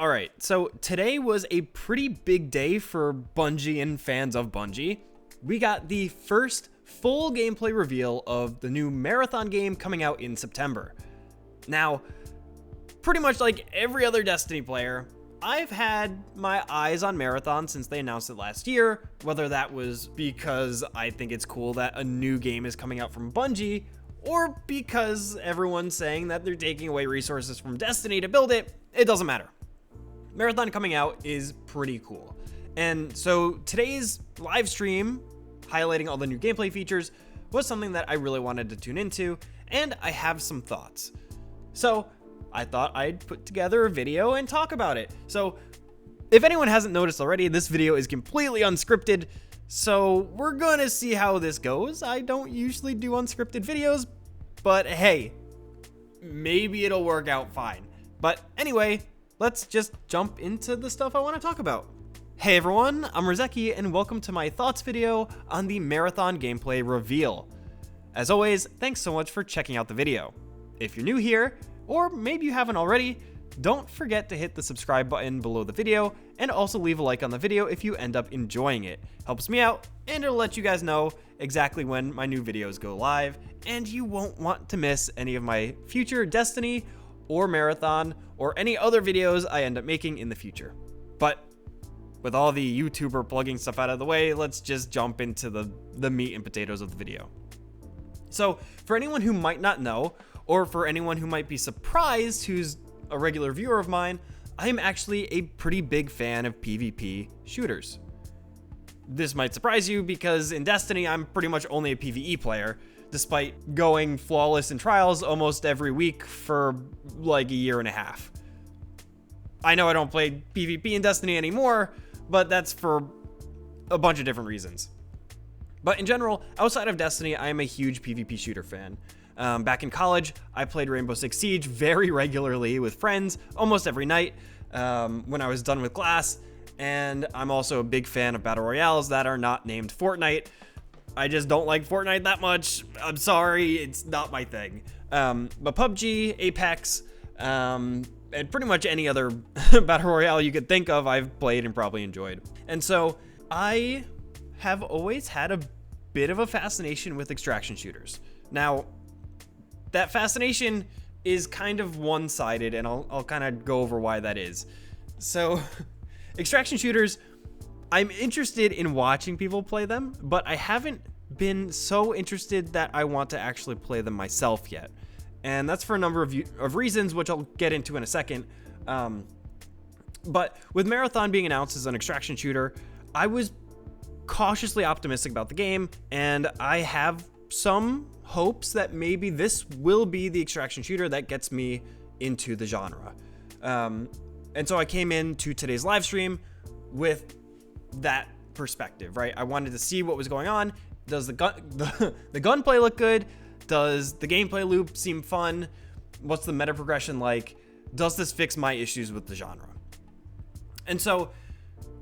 All right, so today was a pretty big day for Bungie and fans of Bungie. We got the first full gameplay reveal of the new Marathon game coming out in September. Now, pretty much like every other Destiny player, I've had my eyes on Marathon since they announced it last year, whether that was because I think it's cool that a new game is coming out from Bungie, or because everyone's saying that they're taking away resources from Destiny to build it. It doesn't matter. Marathon coming out is pretty cool. And so today's live stream highlighting all the new gameplay features was something that I really wanted to tune into, and I have some thoughts. So I thought I'd put together a video and talk about it. So if anyone hasn't noticed already, this video is completely unscripted, so we're gonna see how this goes. I don't usually do unscripted videos, but hey, maybe it'll work out fine. But anyway, let's just jump into the stuff I want to talk about. Hey everyone, I'm Rizeki and welcome to my thoughts video on the Marathon gameplay reveal. As always, thanks so much for checking out the video. If you're new here, or maybe you haven't already, don't forget to hit the subscribe button below the video and also leave a like on the video if you end up enjoying it. Helps me out and it'll let you guys know exactly when my new videos go live, and you won't want to miss any of my future Destiny or Marathon or any other videos I end up making in the future. But with all the YouTuber plugging stuff out of the way, let's just jump into the meat and potatoes of the video. So for anyone who might not know, or for anyone who might be surprised who's a regular viewer of mine, I am actually a pretty big fan of PvP shooters. This might surprise you because in Destiny, I'm pretty much only a PvE player, despite going flawless in trials almost every week for like a year and a half. I know I don't play PvP in Destiny anymore, but that's for a bunch of different reasons. But in general, outside of Destiny, I am a huge PvP shooter fan. Back in college, I played Rainbow Six Siege very regularly with friends, almost every night when I was done with class, and I'm also a big fan of Battle Royales that are not named Fortnite. I just don't like Fortnite that much. I'm sorry, it's not my thing. But PUBG, Apex, and pretty much any other Battle Royale you could think of, I've played and probably enjoyed. And so I have always had a bit of a fascination with extraction shooters. Now, that fascination is kind of one-sided, and I'll kind of go over why that is. So, extraction shooters, I'm interested in watching people play them, but I haven't been so interested that I want to actually play them myself yet. And that's for a number of reasons, which I'll get into in a second. But with Marathon being announced as an extraction shooter, I was cautiously optimistic about the game, and I have some hopes that maybe this will be the extraction shooter that gets me into the genre. And so I came into today's live stream with that perspective, right? I wanted to see what was going on. Does the gunplay look good? Does the gameplay loop seem fun? What's the meta progression like? Does this fix my issues with the genre? And so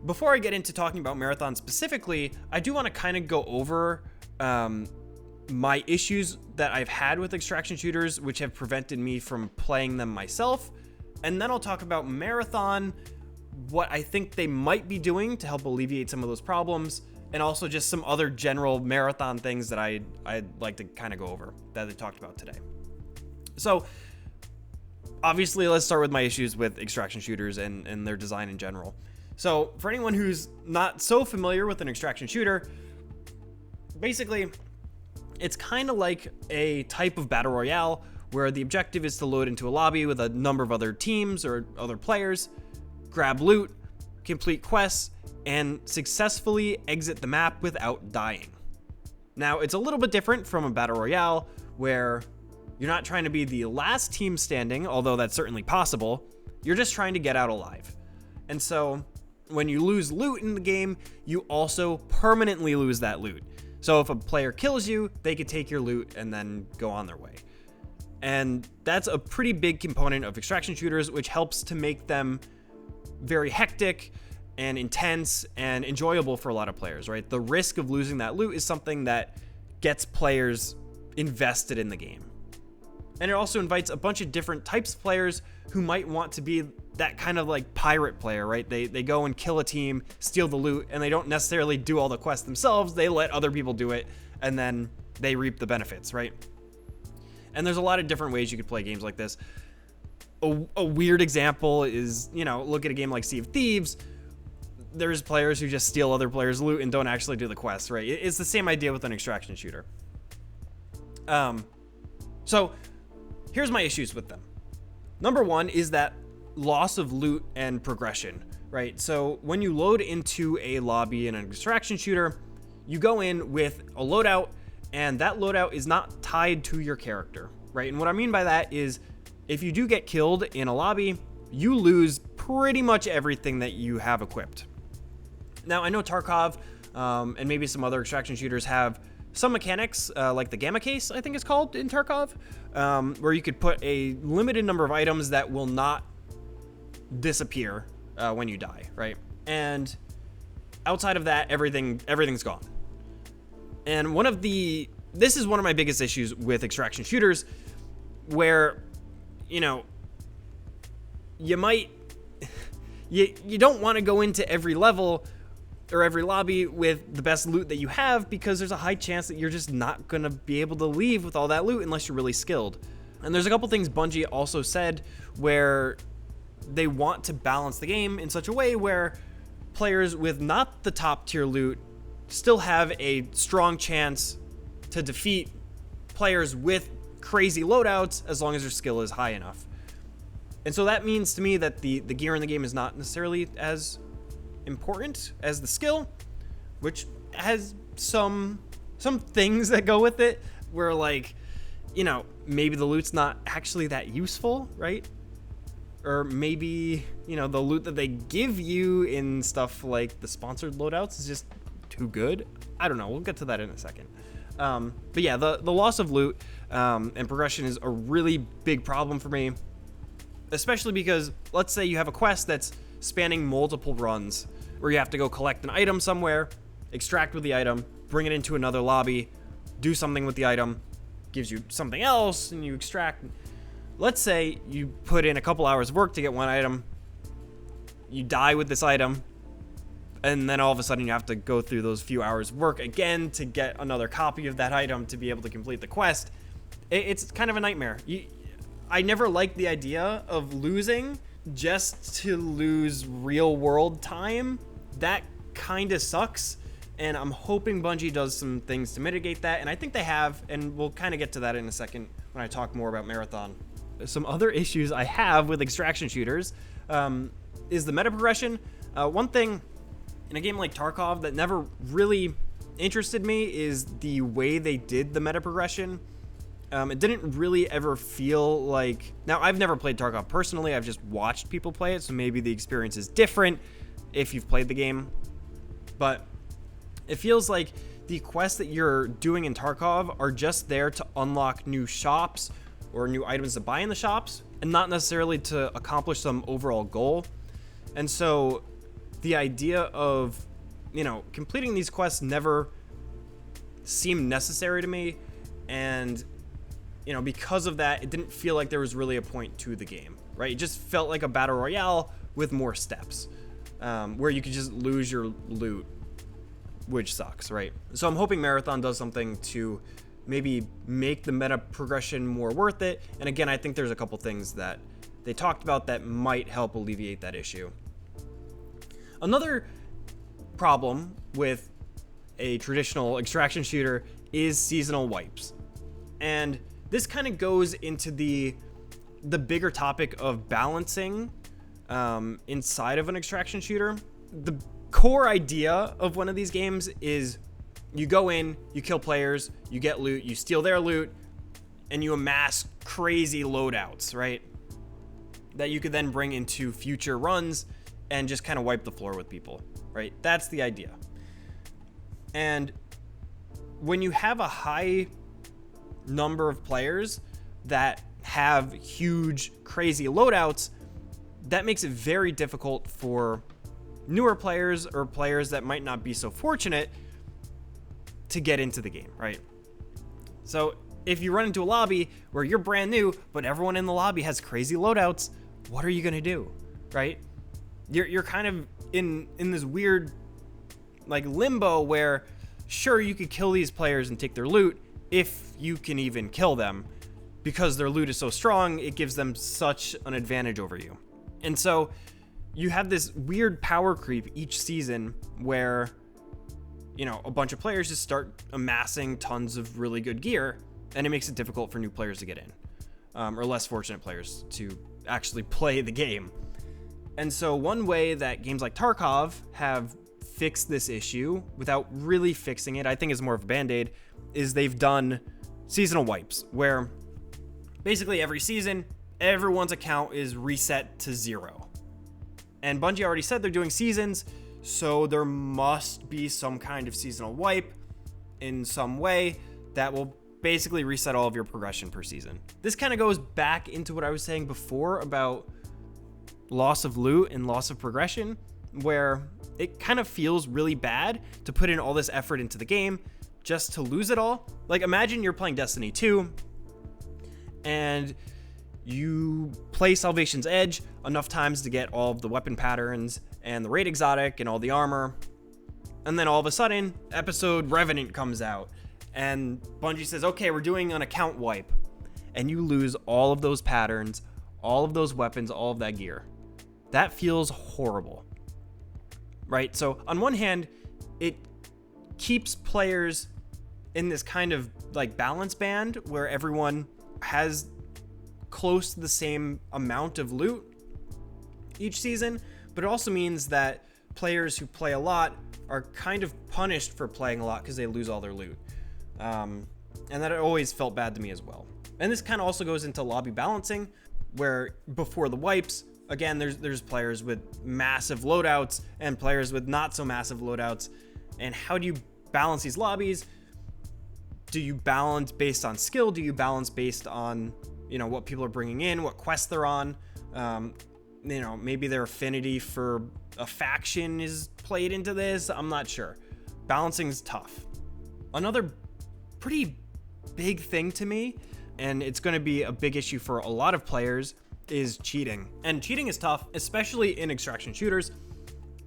before I get into talking about Marathon specifically, I do want to kind of go over my issues that I've had with extraction shooters, which have prevented me from playing them myself. And then I'll talk about Marathon, what I think they might be doing to help alleviate some of those problems, and also just some other general Marathon things that I'd like to kind of go over that they talked about today. So obviously, let's start with my issues with extraction shooters and their design in general. So for anyone who's not so familiar with an extraction shooter, basically, it's kind of like a type of battle royale where the objective is to load into a lobby with a number of other teams or other players, grab loot, complete quests, and successfully exit the map without dying. Now, it's a little bit different from a battle royale where you're not trying to be the last team standing, although that's certainly possible. You're just trying to get out alive. And so when you lose loot in the game, you also permanently lose that loot. So if a player kills you, they could take your loot and then go on their way. And that's a pretty big component of extraction shooters, which helps to make them very hectic and intense and enjoyable for a lot of players, right? The risk of losing that loot is something that gets players invested in the game. And it also invites a bunch of different types of players who might want to be that kind of like pirate player, right? They go and kill a team, steal the loot, and they don't necessarily do all the quests themselves. They let other people do it, and then they reap the benefits, right? And there's a lot of different ways you could play games like this. A weird example is, look at a game like Sea of Thieves. There's players who just steal other players' loot and don't actually do the quests, right? It's the same idea with an extraction shooter. So here's my issues with them. Number one is that loss of loot and progression, right? So when you load into a lobby in an extraction shooter, you go in with a loadout, and that loadout is not tied to your character, right? And what I mean by that is if you do get killed in a lobby, you lose pretty much everything that you have equipped. Now, I know Tarkov and maybe some other extraction shooters have some mechanics, like the Gamma Case, I think it's called in Tarkov, where you could put a limited number of items that will not disappear when you die, right? And outside of that, everything's gone. And this is one of my biggest issues with extraction shooters, where, you don't want to go into every level or every lobby with the best loot that you have, because there's a high chance that you're just not going to be able to leave with all that loot unless you're really skilled. And there's a couple things Bungie also said where they want to balance the game in such a way where players with not the top tier loot still have a strong chance to defeat players with crazy loadouts as long as their skill is high enough. And so that means to me that the gear in the game is not necessarily as important as the skill, which has some things that go with it where, like, maybe the loot's not actually that useful, right? Or maybe, the loot that they give you in stuff like the sponsored loadouts is just too good. I don't know. We'll get to that in a second. But yeah, the loss of loot and progression is a really big problem for me, especially because let's say you have a quest that's spanning multiple runs where you have to go collect an item somewhere, extract with the item, bring it into another lobby, do something with the item, gives you something else, and you extract. Let's say you put in a couple hours of work to get one item, you die with this item, and then all of a sudden you have to go through those few hours of work again to get another copy of that item to be able to complete the quest. It's kind of a nightmare. I never liked the idea of losing just to lose real world time. That kind of sucks, and I'm hoping Bungie does some things to mitigate that, and I think they have, and we'll kind of get to that in a second when I talk more about Marathon. Some other issues I have with extraction shooters is the meta progression. One thing in a game like Tarkov that never really interested me is the way they did the meta progression. It didn't really ever feel like... Now, I've never played Tarkov personally. I've just watched people play it, so maybe the experience is different if you've played the game. But it feels like the quests that you're doing in Tarkov are just there to unlock new shops or new items to buy in the shops, and not necessarily to accomplish some overall goal. And so the idea of, completing these quests never seemed necessary to me, and because of that, it didn't feel like there was really a point to the game, right? It just felt like a battle royale with more steps, where you could just lose your loot, which sucks, right? So I'm hoping Marathon does something to maybe make the meta progression more worth it. And again, I think there's a couple things that they talked about that might help alleviate that issue. Another problem with a traditional extraction shooter is seasonal wipes. And this kind of goes into the bigger topic of balancing inside of an extraction shooter. The core idea of one of these games is you go in, you kill players, you get loot, you steal their loot, and you amass crazy loadouts, right? That you could then bring into future runs and just kind of wipe the floor with people, right? That's the idea. And when you have a high number of players that have huge, crazy loadouts, that makes it very difficult for newer players or players that might not be so fortunate to get into the game, right? So if you run into a lobby where you're brand new, but everyone in the lobby has crazy loadouts, what are you going to do, right? You're kind of in this weird like limbo where sure, you could kill these players and take their loot if you can even kill them, because their loot is so strong, it gives them such an advantage over you. And so you have this weird power creep each season where, you know, a bunch of players just start amassing tons of really good gear, and it makes it difficult for new players to get in, or less fortunate players to actually play the game. And so one way that games like Tarkov have fixed this issue without really fixing it, I think is more of a band-aid, is they've done seasonal wipes, where basically every season, everyone's account is reset to 0. And Bungie already said they're doing seasons, so there must be some kind of seasonal wipe in some way that will basically reset all of your progression per season. This kind of goes back into what I was saying before about loss of loot and loss of progression, where it kind of feels really bad to put in all this effort into the game just to lose it all. Like, imagine you're playing Destiny 2 and you play Salvation's Edge enough times to get all of the weapon patterns and the raid exotic and all the armor, and then all of a sudden episode Revenant comes out and Bungie says, okay, we're doing an account wipe, and you lose all of those patterns, all of those weapons, all of that gear. That feels horrible, right? So on one hand, it keeps players in this kind of like balance band where everyone has close to the same amount of loot each season, but it also means that players who play a lot are kind of punished for playing a lot because they lose all their loot. And that always felt bad to me as well. And this kind of also goes into lobby balancing, where before the wipes, again, there's players with massive loadouts and players with not so massive loadouts. And how do you balance these lobbies? Do you balance based on skill? Do you balance based on, you know, what people are bringing in, what quests they're on? You know, maybe their affinity for a faction is played into this. I'm not sure. Balancing is tough. Another pretty big thing to me, and it's going to be a big issue for a lot of players, is cheating. And cheating is tough, especially in extraction shooters.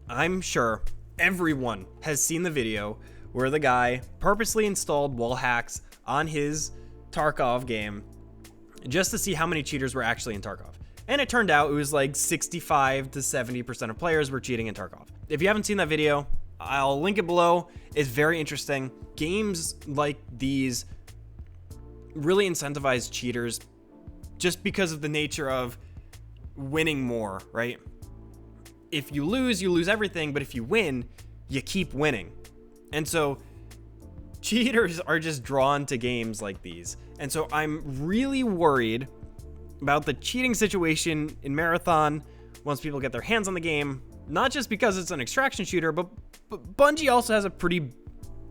I'm sure everyone has seen the video where the guy purposely installed wall hacks on his Tarkov game just to see how many cheaters were actually in Tarkov. And it turned out it was like 65 to 70% of players were cheating in Tarkov. If you haven't seen that video, I'll link it below. It's very interesting. Games like these really incentivize cheaters just because of the nature of winning more, right? If you lose everything, but if you win, you keep winning. And so cheaters are just drawn to games like these. And so I'm really worried about the cheating situation in Marathon once people get their hands on the game, not just because it's an extraction shooter, but Bungie also has a pretty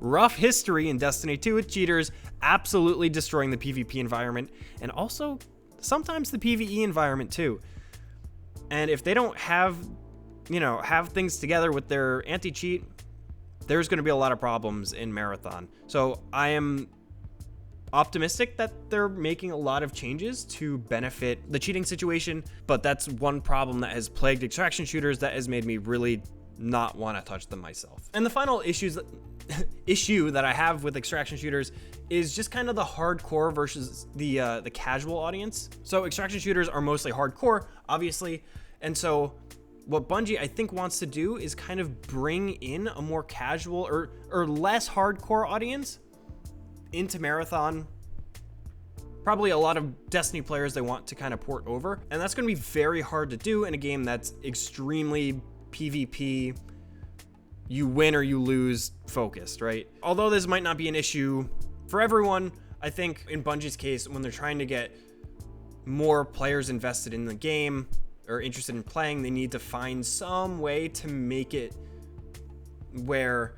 rough history in Destiny 2 with cheaters absolutely destroying the PvP environment, and also sometimes the PvE environment too. And if they don't have things together with their anti-cheat, there's going to be a lot of problems in Marathon. So I am optimistic that they're making a lot of changes to benefit the cheating situation, but that's one problem that has plagued extraction shooters that has made me really not want to touch them myself. And the final issue that I have with extraction shooters is just kind of the hardcore versus the casual audience. So extraction shooters are mostly hardcore, obviously, and so what Bungie I think wants to do is kind of bring in a more casual or less hardcore audience into Marathon. Probably a lot of Destiny players they want to kind of port over, and that's going to be very hard to do in a game that's extremely PvP, you win or you lose focused, right? Although this might not be an issue for everyone, I think in Bungie's case, when they're trying to get more players invested in the game or interested in playing, they need to find some way to make it where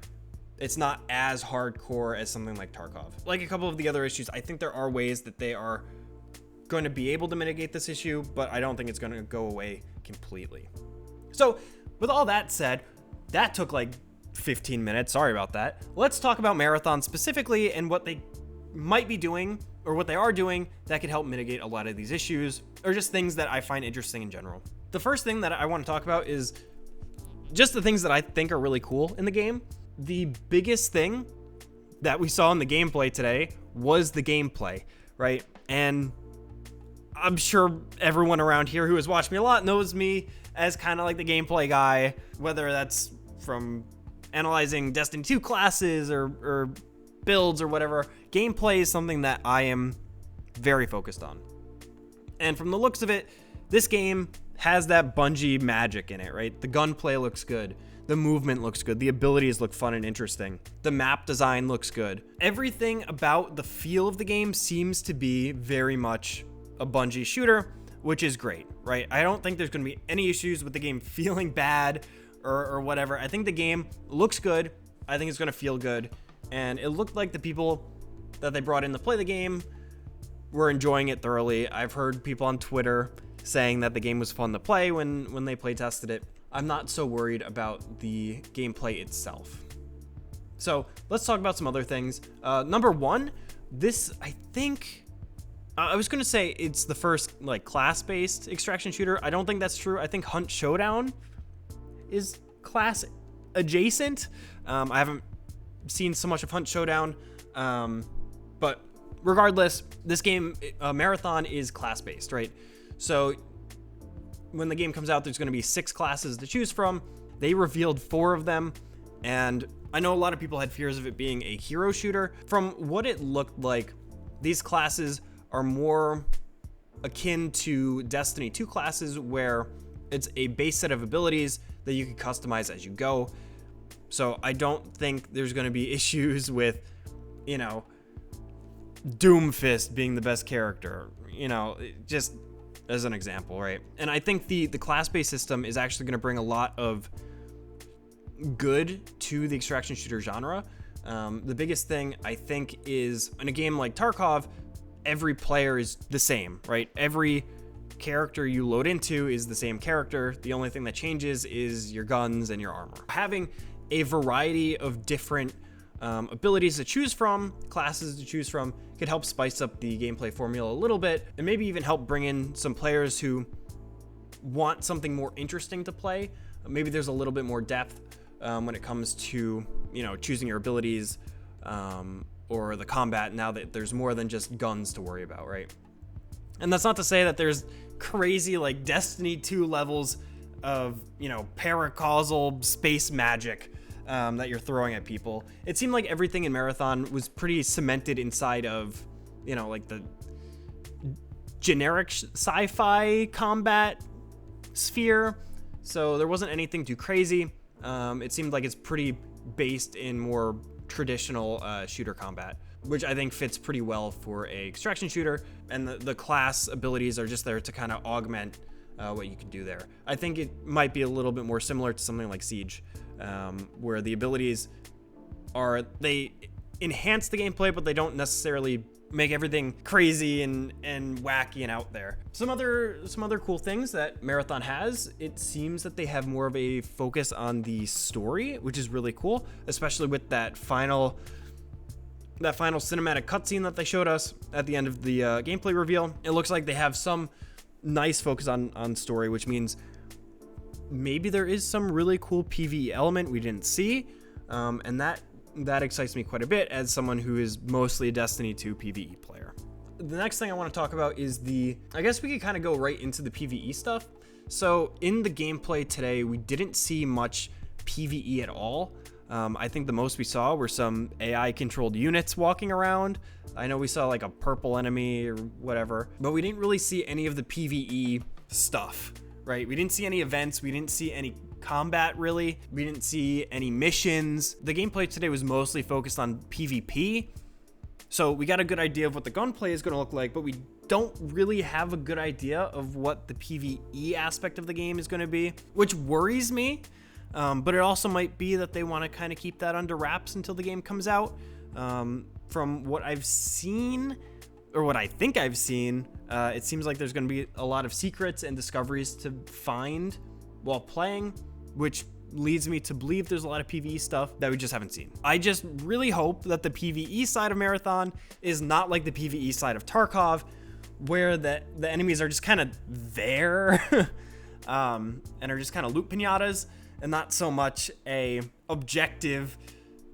it's not as hardcore as something like Tarkov. Like a couple of the other issues, I think there are ways that they are going to be able to mitigate this issue, but I don't think it's going to go away completely. So with all that said, that took like 15 minutes. Sorry about that. Let's talk about Marathon specifically and what they might be doing or what they are doing that could help mitigate a lot of these issues, or just things that I find interesting in general. The first thing that I want to talk about is just the things that I think are really cool in the game. The biggest thing that we saw in the gameplay today was the gameplay, right? And I'm sure everyone around here who has watched me a lot knows me as kind of like the gameplay guy, whether that's from analyzing Destiny 2 classes or builds or whatever. Gameplay is something that I am very focused on. And from the looks of it, this game has that Bungie magic in it, right? The gunplay looks good. The movement looks good. The abilities look fun and interesting. The map design looks good. Everything about the feel of the game seems to be very much a Bungie shooter, which is great, right? I don't think there's going to be any issues with the game feeling bad or whatever. I think the game looks good. I think it's going to feel good. And it looked like the people that they brought in to play the game were enjoying it thoroughly. I've heard people on Twitter saying that the game was fun to play when they play tested it. I'm not so worried about the gameplay itself. So let's talk about some other things. Number one, this, I think, I was going to say it's the first like class-based extraction shooter. I don't think that's true. I think Hunt Showdown is class adjacent. I haven't seen so much of Hunt Showdown, but regardless, this game, Marathon, is class-based, right? So when the game comes out, there's going to be 6 classes to choose from. They revealed 4 of them, and I know a lot of people had fears of it being a hero shooter. From what it looked like, these classes are more akin to Destiny 2 classes, where it's a base set of abilities that you can customize as you go. So I don't think there's going to be issues with, you know, Doomfist being the best character, you know, just as an example, right? And I think the class-based system is actually going to bring a lot of good to the extraction shooter genre. The biggest thing, I think, is in a game like Tarkov, every player is the same, right? Every character you load into is the same character. The only thing that changes is your guns and your armor. Having a variety of different abilities to choose from, classes to choose from, could help spice up the gameplay formula a little bit, and maybe even help bring in some players who want something more interesting to play. Maybe there's a little bit more depth when it comes to, you know, choosing your abilities or the combat, now that there's more than just guns to worry about, right? And that's not to say that there's crazy like Destiny 2 levels of, you know, paracausal space magic that you're throwing at people. It seemed like everything in Marathon was pretty cemented inside of, you know, like the generic sci-fi combat sphere. So there wasn't anything too crazy. It seemed like it's pretty based in more traditional shooter combat, which I think fits pretty well for a extraction shooter. And the class abilities are just there to kind of augment what you can do there. I think it might be a little bit more similar to something like Siege, where the abilities they enhance the gameplay, but they don't necessarily make everything crazy and wacky and out there. Some other cool things that Marathon has, it seems that they have more of a focus on the story, which is really cool, especially with that final cinematic cutscene that they showed us at the end of the gameplay reveal. It looks like they have some nice focus on story, which means maybe there is some really cool PvE element we didn't see, and that excites me quite a bit as someone who is mostly a Destiny 2 PvE player. The next thing I want to talk about is I guess we could kind of go right into the PvE stuff. So in the gameplay today, we didn't see much PvE at all. I think the most we saw were some AI controlled units walking around. I know we saw like a purple enemy or whatever, but we didn't really see any of the PvE stuff, right? We didn't see any events. We didn't see any combat, really. We didn't see any missions. The gameplay today was mostly focused on PvP. So we got a good idea of what the gunplay is going to look like, but we don't really have a good idea of what the PvE aspect of the game is going to be, which worries me. But it also might be that they want to kind of keep that under wraps until the game comes out. From what I've seen, or what I think I've seen, it seems like there's going to be a lot of secrets and discoveries to find while playing, which leads me to believe there's a lot of PvE stuff that we just haven't seen. I just really hope that the PvE side of Marathon is not like the PvE side of Tarkov, where the enemies are just kind of there. and are just kind of loot pinatas and not so much a objective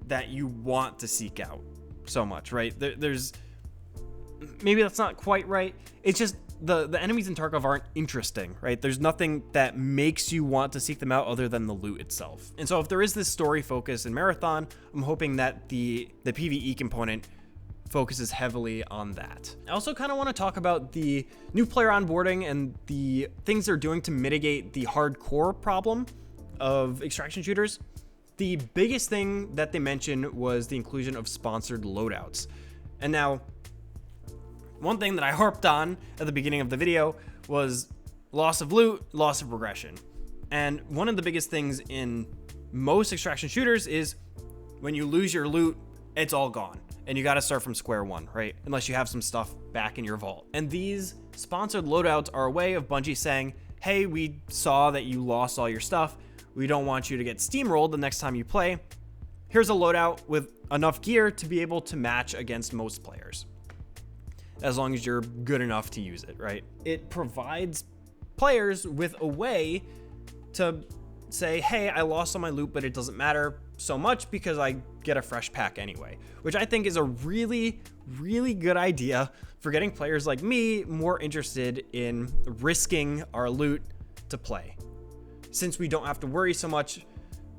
that you want to seek out so much, right? There's maybe that's not quite right. It's just the enemies in Tarkov aren't interesting, right? There's nothing that makes you want to seek them out other than the loot itself. And so if there is this story focus in Marathon, I'm hoping that the PvE component focuses heavily on that. I also kind of want to talk about the new player onboarding and the things they're doing to mitigate the hardcore problem of extraction shooters. The biggest thing that they mentioned was the inclusion of sponsored loadouts. And now, one thing that I harped on at the beginning of the video was loss of loot, loss of progression. And one of the biggest things in most extraction shooters is when you lose your loot, it's all gone. And you got to start from square one, right? Unless you have some stuff back in your vault. And these sponsored loadouts are a way of Bungie saying, hey, we saw that you lost all your stuff. We don't want you to get steamrolled the next time you play. Here's a loadout with enough gear to be able to match against most players, as long as you're good enough to use it, right? It provides players with a way to say, hey, I lost all my loot, but it doesn't matter so much because I get a fresh pack anyway, which I think is a really, really good idea for getting players like me more interested in risking our loot to play, since we don't have to worry so much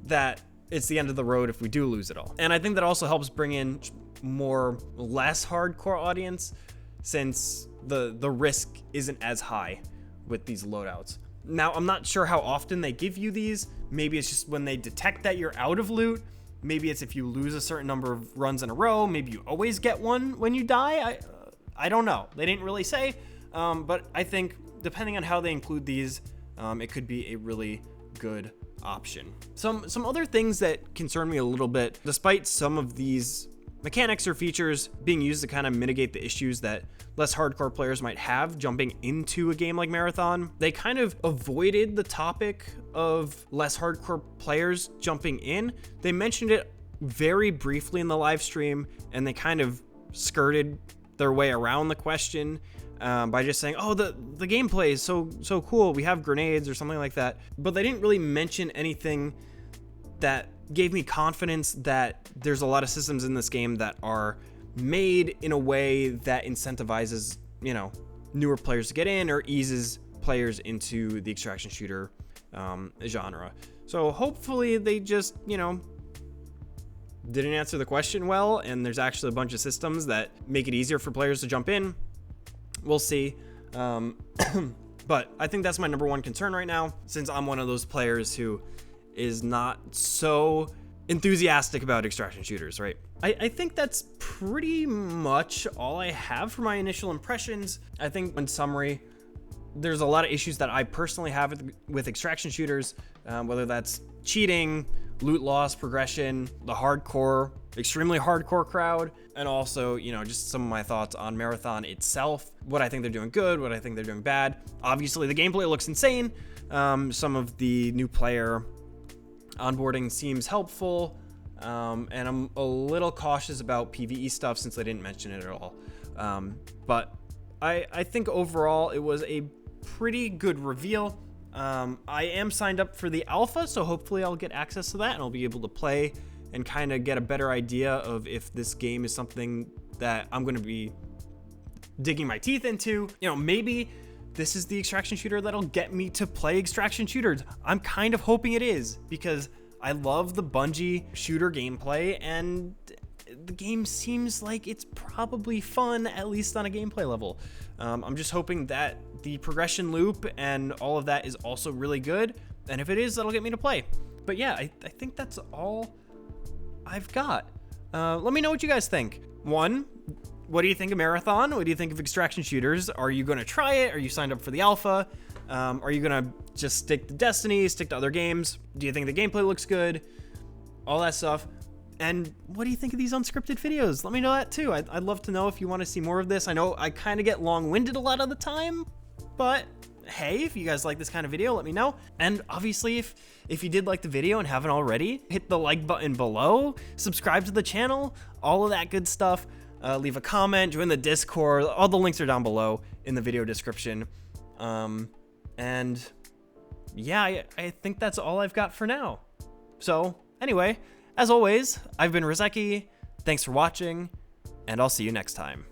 that it's the end of the road if we do lose it all. And I think that also helps bring in less hardcore audience, since the risk isn't as high with these loadouts. Now, I'm not sure how often they give you these. Maybe it's just when they detect that you're out of loot. Maybe it's if you lose a certain number of runs in a row. Maybe you always get one when you die. I don't know. They didn't really say, but I think depending on how they include these, it could be a really good option. Some other things that concern me a little bit, despite some of these mechanics or features being used to kind of mitigate the issues that less hardcore players might have jumping into a game like Marathon, they kind of avoided the topic of less hardcore players jumping in. They mentioned it very briefly in the live stream, and they kind of skirted their way around the question by just saying, oh, the gameplay is so cool, we have grenades or something like that. But they didn't really mention anything that gave me confidence that there's a lot of systems in this game that are made in a way that incentivizes, newer players to get in or eases players into the extraction shooter genre. So hopefully they just, didn't answer the question well, and there's actually a bunch of systems that make it easier for players to jump in. We'll see. But I think that's my number one concern right now, since I'm one of those players who is not so enthusiastic about extraction shooters, right? I think that's pretty much all I have for my initial impressions. I think in summary, there's a lot of issues that I personally have with extraction shooters, whether that's cheating, loot loss, progression, the hardcore, extremely hardcore crowd, and also, just some of my thoughts on Marathon itself, what I think they're doing good, what I think they're doing bad. Obviously, the gameplay looks insane. Some of the new player onboarding seems helpful, and I'm a little cautious about PvE stuff since they didn't mention it at all. But I think overall it was a pretty good reveal. I am signed up for the alpha, so hopefully I'll get access to that and I'll be able to play and kind of get a better idea of if this game is something that I'm going to be digging my teeth into. Maybe this is the extraction shooter that'll get me to play extraction shooters. I'm kind of hoping it is, because I love the Bungie shooter gameplay, and the game seems like it's probably fun, at least on a gameplay level. I'm just hoping that the progression loop and all of that is also really good, and if it is, that'll get me to play. But yeah, I think that's all I've got. Let me know what you guys think. One, what do you think of Marathon? What do you think of extraction shooters? Are you going to try it? Are you signed up for the alpha? Are you going to just stick to Destiny, stick to other games? Do you think the gameplay looks good? All that stuff. And what do you think of these unscripted videos? Let me know that too. I'd love to know if you want to see more of this. I know I kind of get long-winded a lot of the time, but hey, if you guys like this kind of video, let me know. And obviously, if you did like the video and haven't already, hit the like button below, subscribe to the channel, all of that good stuff. Leave a comment, join the Discord. All the links are down below in the video description. And yeah, I think that's all I've got for now. So anyway, as always, I've been Rizeki. Thanks for watching, and I'll see you next time.